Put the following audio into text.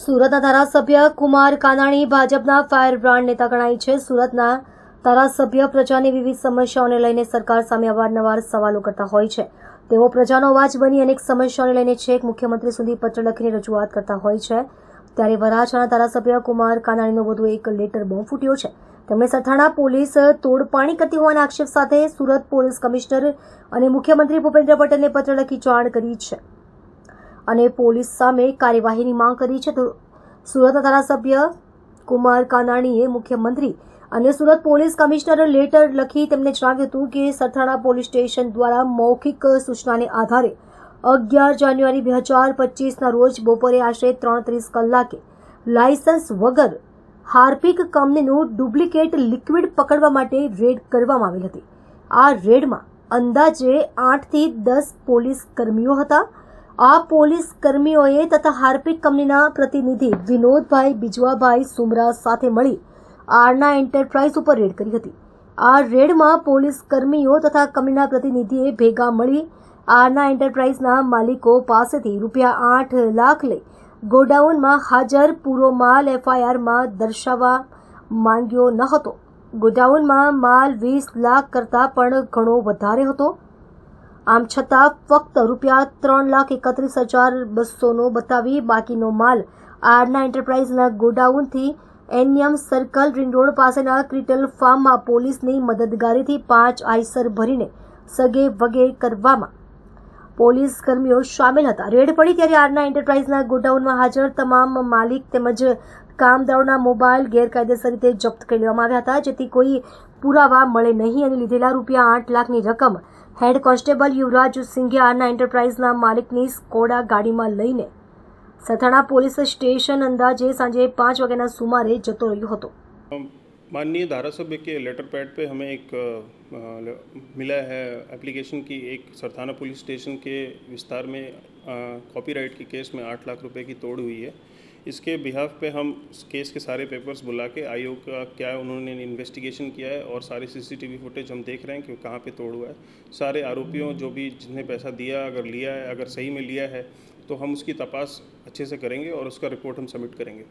સુરતના ધારાસભ્ય કુમાર કાનાણી ભાજપના ફાયર બ્રાન્ડ નેતા ગણાય છે. સુરતના ધારાસભ્ય પ્રજાની વિવિધ સમસ્યાઓને લઈને સરકાર સામે અવારનવાર સવાલો કરતા હોય છે. તેઓ પ્રજાનો અવાજ બની અનેક સમસ્યાઓને લઈને છેક મુખ્યમંત્રી સુધી પત્ર લખીને રજૂઆત કરતા હોય છે. ત્યારે વરાછાના ધારાસભ્ય કુમાર કાનાણીનો વધુ એક લેટર બોમ્બ ફૂટ્યો છે. તેમણે સરથાણા પોલીસ તોડપાણી કરતી હોવાના આક્ષેપ સાથે સુરત પોલીસ કમિશનર અને મુખ્યમંત્રી ભૂપેન્દ્ર પટેલને પત્ર લખી જાણ કરી છે અને પોલીસ સામે કાર્યવાહીની માંગ કરી છે. તો સુરતના ધારાસભ્ય કુમાર કાનાણીએ મુખ્યમંત્રી અને સુરત પોલીસ કમિશનર લેટર લખી તેમને જણાવ્યું હતું કે સરથાણા પોલીસ સ્ટેશન દ્વારા મૌખિક સૂચનાને આધારે 11 જાન્યુઆરી 2025ના રોજ બપોરે આશરે 3:30 કલાકે લાયસન્સ વગર હાર્પિક કંપનીનું ડુપ્લિકેટ લિક્વિડ પકડવા માટે રેડ કરવામાં આવેલ હતી. આ રેડમાં અંદાજે 8 થી 10 પોલીસ કર્મીઓ હતા. આ પોલીસ કર્મીઓએ તથા હાર્પિક કંપનીના પ્રતિનિધિ વિનોદભાઈ બિજવાભાઈ સુમરા સાથે મળી આરના એન્ટરપ્રાઇઝ ઉપર રેડ કરી હતી. આ રેડમાં પોલીસ કર્મીઓ તથા કંપનીના પ્રતિનિધિએ ભેગા મળી આરના એન્ટરપ્રાઇઝના માલિકો પાસેથી ₹8 લાખ લઈ ગોડાઉનમાં હાજર પૂરો માલ FIRમાં દર્શાવવા માંગ્યો ન હતો. ગોડાઉનમાં માલ 20 લાખ કરતાં પણ ઘણો વધારે હતો. આમ છતાં ફક્ત ₹3,31,200 બતાવી બાકીનો માલ આરના એન્ટરપ્રાઇઝના ગોડાઉનથી એનિયમ સર્કલ રિંગ રોડ પાસેના ક્રિટલ ફાર્મમાં પોલીસની મદદગારીથી 5 આઈસર ભરીને સગે વગે કરવામાં પોલીસ કર્મીઓ સામેલ હતા. રેડ પડી ત્યારે આરના એન્ટરપ્રાઇઝના ગોડાઉનમાં હાજર તમામ માલિક તેમજ કામદારોના મોબાઈલ ગેરકાયદેસર રીતે જપ્ત કરી લેવામાં આવ્યા હતા, જેથી કોઈ પુરાવા મળે નહીં અને લીધેલા ₹8 લાખની રકમ હેડ કોન્સ્ટેબલ યુવરાજ સિંઘે આરના એન્ટરપ્રાઇઝના માલિકની સ્કોડા ગાડીમાં લઈને સરથાણા પોલીસ સ્ટેશન अंदाजे सांझे 5 वाग्याના सुमारे जतो રહ્યો હતો. माननीय धारासभ्य के लेटर पैड पे हमें एक मिला है एप्लीकेशन की एक सरथाना पुलिस स्टेशन के विस्तार में कॉपीराइट के केस में 8 लाख रुपए की तोड़ हुई है. इसके बिहाफ पे हम केस के सारे पेपर्स बुला के आयोग का क्या उन्होंने इन्वेस्टिगेशन किया है और सारे CCTV फुटेज हम देख रहे हैं कि कहाँ पे तोड़ हुआ है. सारे आरोपियों जो भी जिसने पैसा दिया अगर लिया है अगर सही में लिया है तो हम उसकी तपास अच्छे से करेंगे और उसका रिपोर्ट हम सबमिट करेंगे.